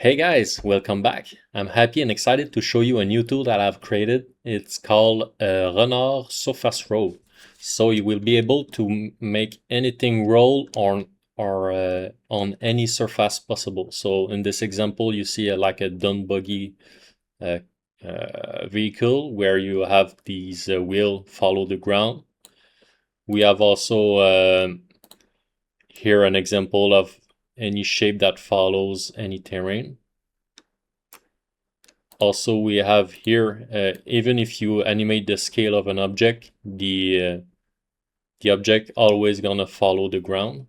Hey guys, welcome back. I'm happy and excited to show you a new tool that I've created. It's called Renart Surface Roll. So you will be able to make anything roll on any surface possible. So in this example, you see like a Dune buggy uh, vehicle where you have these wheel follow the ground. We have also here an example of any shape that follows any terrain. Also, we have here, even if you animate the scale of an object, the object always gonna follow the ground.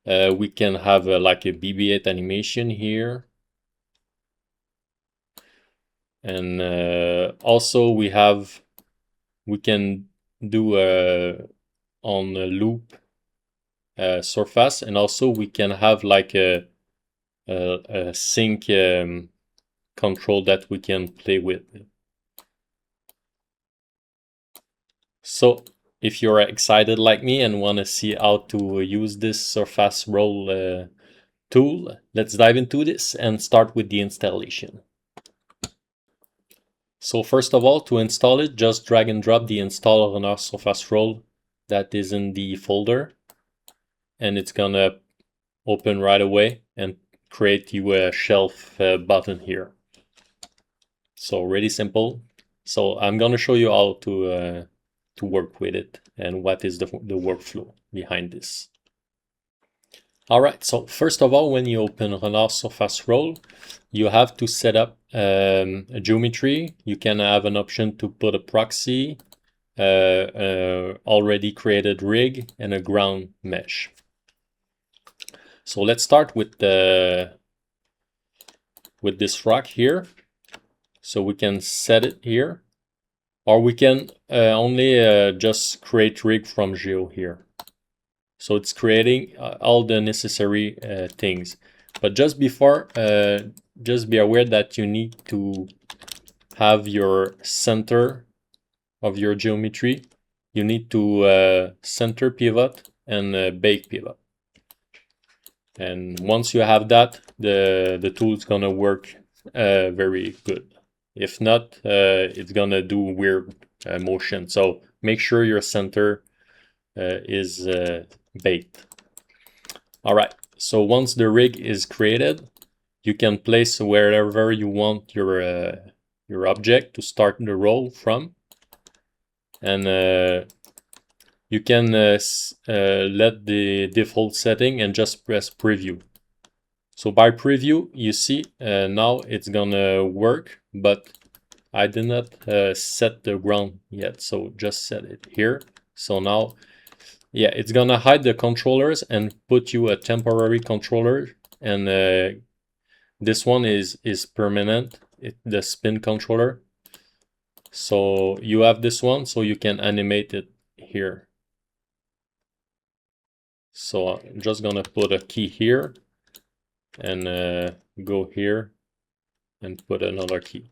We can have like a BB-8 animation here. And also we can do on a loop surface, and also we can have like a sync control that we can play with. So if you're excited like me and want to see how to use this Surface Roll tool, let's dive into this and start with the installation. So first of all, to install it, just drag and drop the install Renart Surface Roll that is in the folder, and it's gonna open right away and create you a shelf button here. So really simple. So I'm gonna show you how to work with it and what is the workflow behind this. All right, so first of all, when you open Renart Surface Roll, you have to set up a geometry. You can have an option to put a proxy, already created rig, and a ground mesh. So let's start with this rock here. So we can set it here, or we can only just create rig from geo here. So it's creating all the necessary things. But just before, just be aware that you need to have your center of your geometry. You need to center pivot and bake pivot. And once you have that, the tool is gonna work very good. If not, it's gonna do weird motion. So make sure your center is baked. All right, so once the rig is created, you can place wherever you want your object to start the roll from, and you can let the default setting and just press preview. So by preview, you see now it's gonna work, but I did not set the ground yet, so just set it here. So now, yeah, it's gonna hide the controllers and put you a temporary controller, and this one is permanent, the spin controller. So you have this one, so you can animate it here. So I'm just gonna put a key here and go here and put another key.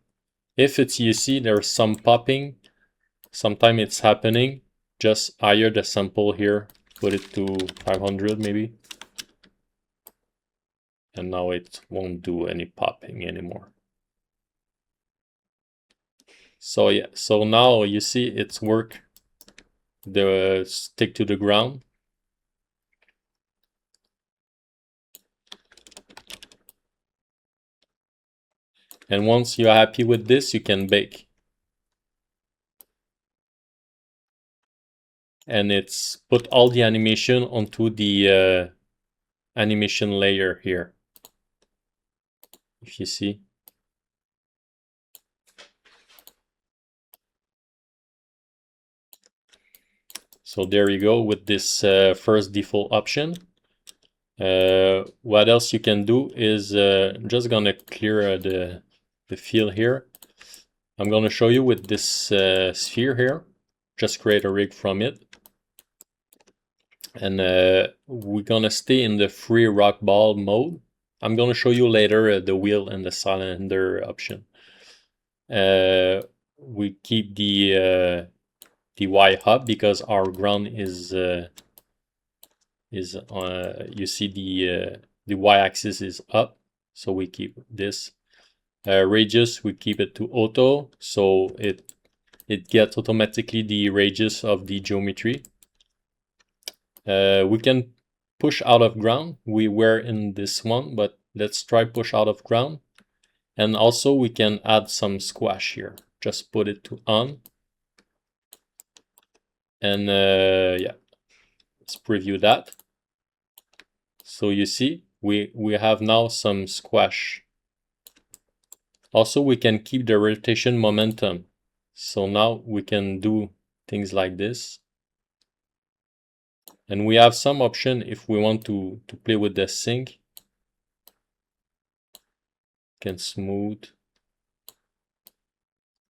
If it's, you see there's some popping, sometime it's happening, just higher the sample here, put it to 500 maybe. And now it won't do any popping anymore. So yeah, so now you see it's work, the stick to the ground. And once you're happy with this, you can bake. And it's put all the animation onto the animation layer here. If you see. So there you go with this first default option. What else you can do is I'm just gonna clear the fill here. I'm gonna show you with this sphere here. Just create a rig from it. And we're gonna stay in the free rock ball mode. I'm gonna show you later the wheel and the cylinder option. We keep the Y hub because our ground is you see the y-axis is up, so we keep this. Radius, we keep it to auto, so it gets automatically the radius of the geometry. We can push out of ground. We were in this one, but let's try push out of ground. And also we can add some squash here. Just put it to on. And yeah, let's preview that. So you see, we have now some squash. Also, we can keep the rotation momentum. So now we can do things like this. And we have some option if we want to play with the sync. Can smooth,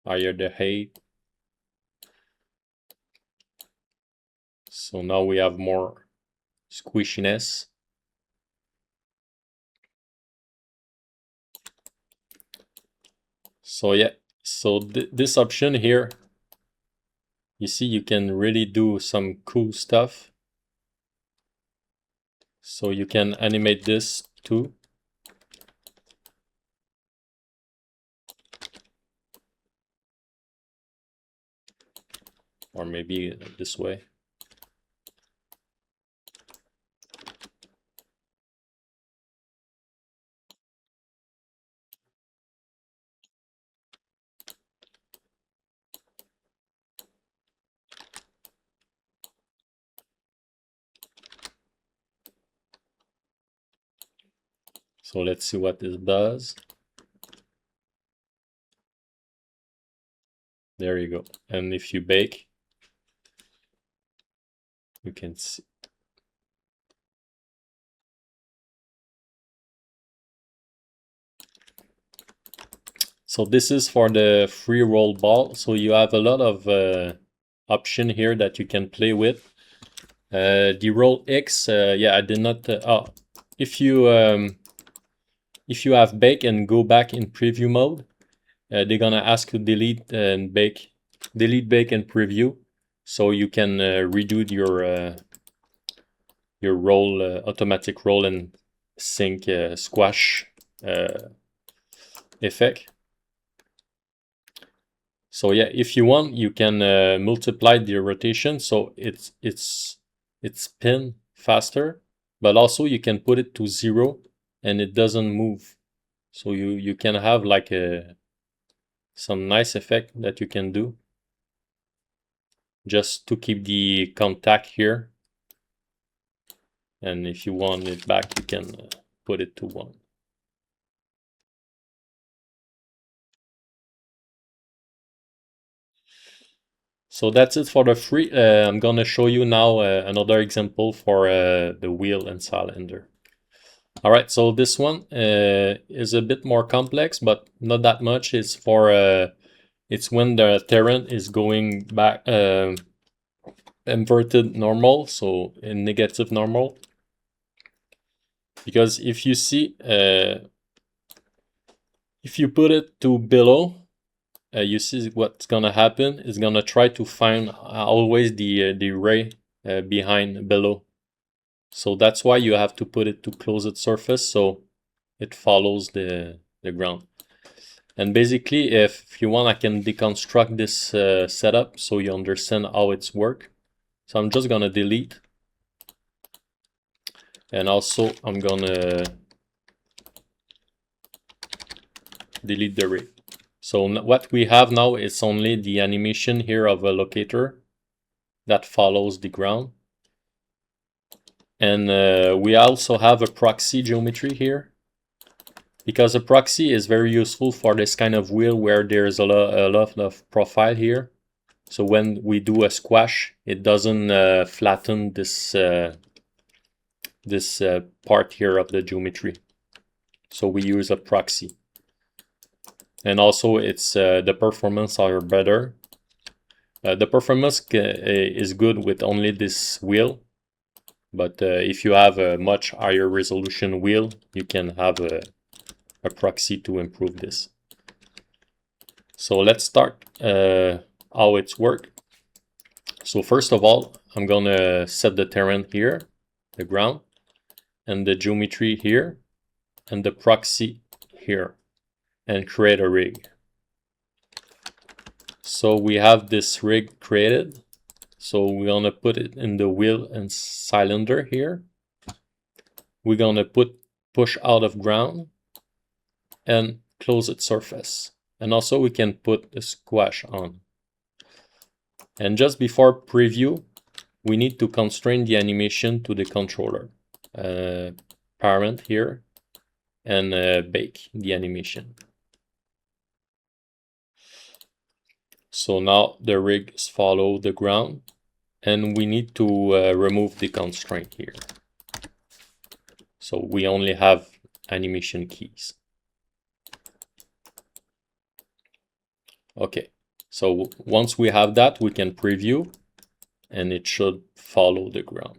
higher the height. So now we have more squishiness. So yeah, so this option here, you see you can really do some cool stuff. So you can animate this too. Or maybe this way. So let's see what this does. There you go. And if you bake, you can see. So this is for the free roll ball. So you have a lot of option here that you can play with. The roll X, yeah, I did not. If you have bake and go back in preview mode, they're gonna ask you delete and bake, bake and preview, so you can redo your roll, automatic roll and sync squash effect. So yeah, if you want, you can multiply the rotation so it's spin faster, but also you can put it to 0 and it doesn't move. So you can have like some nice effect that you can do just to keep the contact here. And if you want it back, you can put it to 1. So that's it for the free. I'm gonna show you now another example for the wheel and cylinder. All right, so this one is a bit more complex, but not that much. It's for it's when the terrain is going back inverted normal, so in negative normal. Because if you see, if you put it to below, you see what's gonna happen. It's gonna try to find always the ray behind below. So that's why you have to put it to closed surface so it follows the ground. And basically, if you want, I can deconstruct this setup so you understand how it's work. So I'm just gonna delete. And also I'm gonna delete the ray. So what we have now is only the animation here of a locator that follows the ground. And we also have a proxy geometry here, because a proxy is very useful for this kind of wheel where there's a lot of profile here. So when we do a squash, it doesn't flatten this part here of the geometry. So we use a proxy. And also it's the performance are better. The performance is good with only this wheel. But if you have a much higher resolution wheel, you can have a proxy to improve this. So let's start how it's work. So first of all, I'm gonna set the terrain here, the ground, and the geometry here and the proxy here and create a rig. So we have this rig created. So we're gonna put it in the wheel and cylinder here. We're gonna push out of ground and close its surface. And also we can put the squash on. And just before preview, we need to constrain the animation to the controller. Parent here and bake the animation. So now the rigs follow the ground and we need to remove the constraint here. So we only have animation keys. Okay, so once we have that, we can preview and it should follow the ground.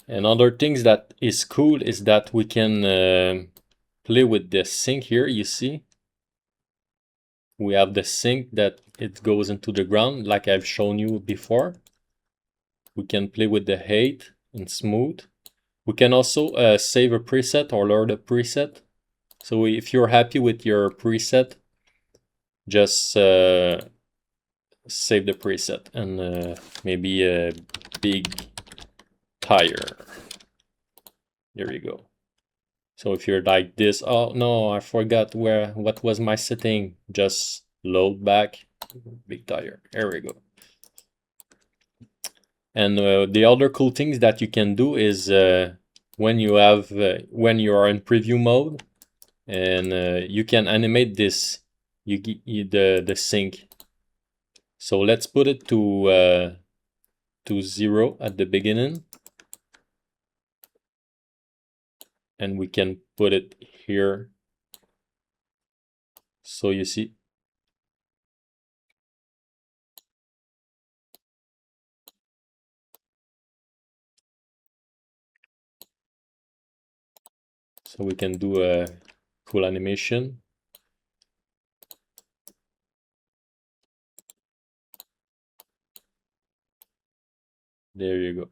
And other things that is cool is that we can play with the sync here. You see, we have the sync that it goes into the ground like I've shown you before. We can play with the height and smooth. We can also save a preset or lower the preset. So if you're happy with your preset, just save the preset and maybe a big tire. There you go. So if you're like this, oh no, I forgot what was my setting, just load back, big tire. There we go. And the other cool things that you can do is when you are in preview mode, and you can animate this, the sync. So let's put it to 0 at the beginning, and we can put it here. So you see. So we can do a cool animation. There you go.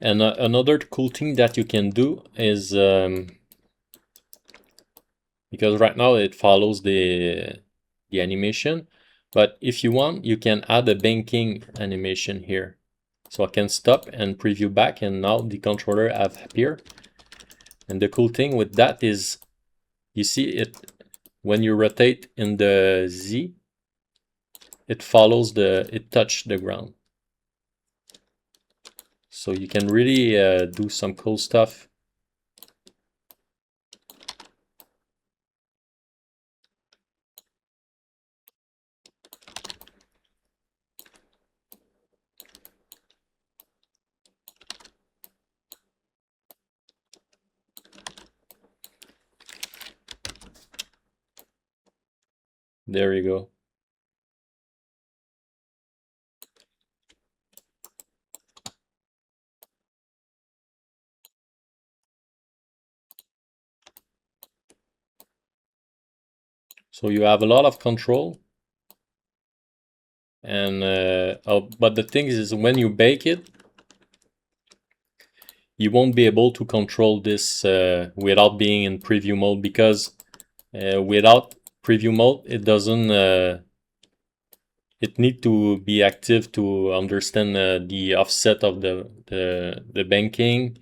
And another cool thing that you can do is, because right now it follows the animation, but if you want, you can add a banking animation here. So I can stop and preview back, and now the controller have appeared. And the cool thing with that is, you see it when you rotate in the Z, it follows it touch the ground. So you can really do some cool stuff. There you go. So you have a lot of control. And but the thing is when you bake it, you won't be able to control this without being in preview mode, because without preview mode, it doesn't it need to be active to understand the offset of the banking.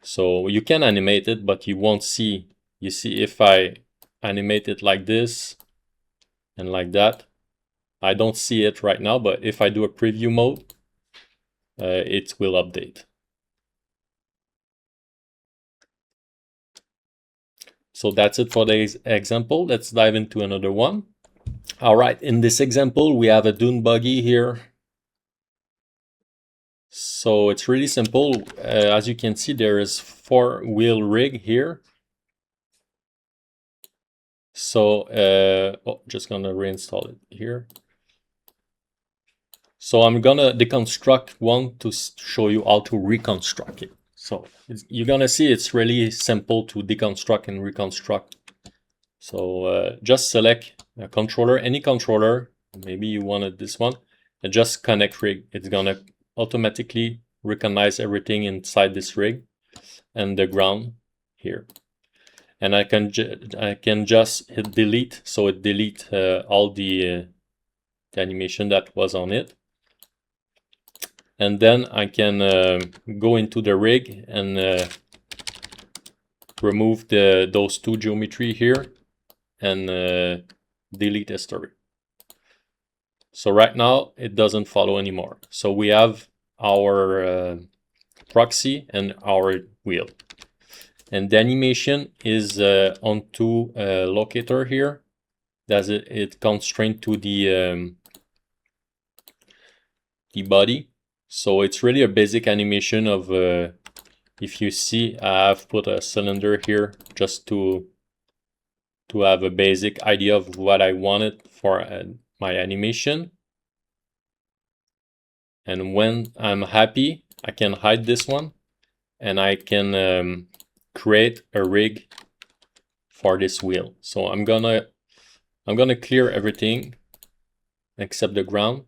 So you can animate it, but you won't see. You see, if I animate it like this and like that, I don't see it right now, but if I do a preview mode, it will update. So that's it for the example. Let's dive into another one. All right, in this example, we have a Dune buggy here. So it's really simple. As you can see, there is 4-wheel rig here. So, just gonna reinstall it here. So I'm gonna deconstruct one to show you how to reconstruct it. So you're gonna see it's really simple to deconstruct and reconstruct. So just select a controller, any controller, maybe you wanted this one, and just connect rig. It's gonna automatically recognize everything inside this rig and the ground here. And I can just hit delete, so it delete all the animation that was on it. And then I can go into the rig and remove those two geometry here and delete history. So right now it doesn't follow anymore. So we have our proxy and our wheel. And the animation is onto a locator here. That's it constrained to the body. So it's really a basic animation of, if you see, I've put a cylinder here just to have a basic idea of what I wanted for my animation. And when I'm happy, I can hide this one and I can create a rig for this wheel. So I'm gonna clear everything except the ground.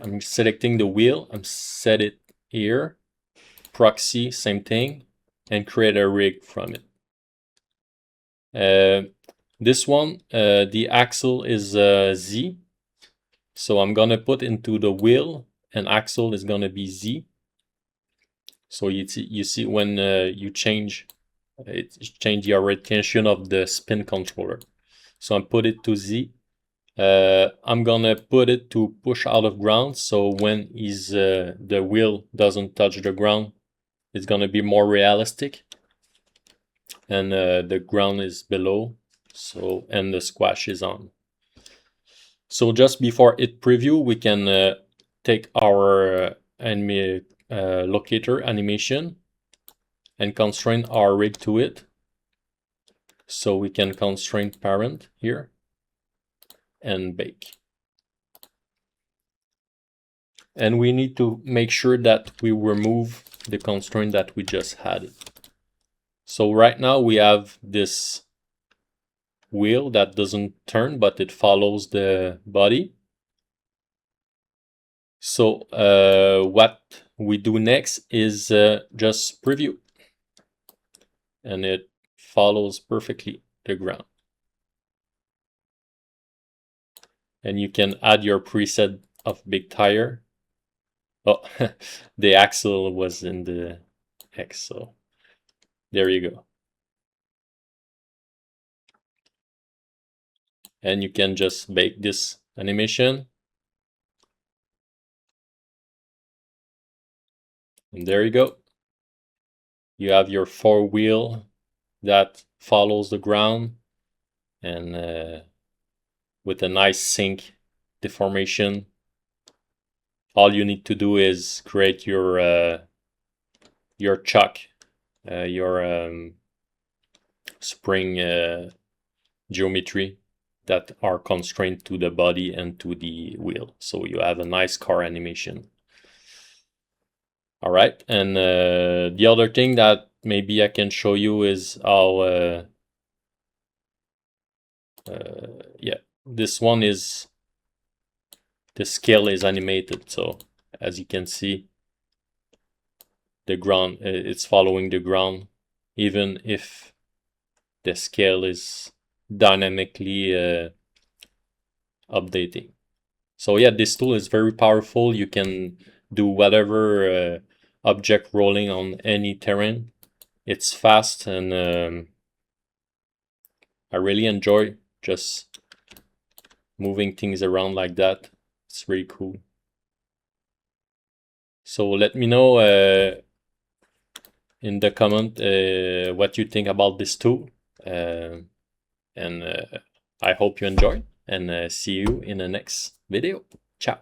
I'm selecting the wheel, I'm set it here, proxy, same thing, and create a rig from it. This one, the axle is Z, so I'm gonna put into the wheel, and axle is gonna be Z. So you see when you change, it change the orientation of the spin controller. So I put it to Z. I'm gonna put it to push out of ground, so when the wheel doesn't touch the ground, it's gonna be more realistic. And the ground is below, so, and the squash is on. So just before it preview, we can take our locator animation and constrain our rig to it. So we can constrain parent here and bake. And we need to make sure that we remove the constraint that we just had. So right now we have this wheel that doesn't turn, but it follows the body. So what we do next is just preview. And it follows perfectly the ground. And you can add your preset of big tire. Oh, the axle was in the X, so there you go. And you can just bake this animation. And there you go. You have your four wheel that follows the ground and with a nice sync deformation. All you need to do is create your chuck, your spring geometry that are constrained to the body and to the wheel. So you have a nice car animation. All right, and the other thing that maybe I can show you is how, yeah, this one is, the scale is animated. So as you can see, the ground, it's following the ground, even if the scale is dynamically updating. So yeah, this tool is very powerful. You can do whatever object rolling on any terrain. It's fast, and I really enjoy just moving things around like that. It's really cool. So let me know in the comment what you think about this tool, and I hope you enjoy, and see you in the next video. Ciao.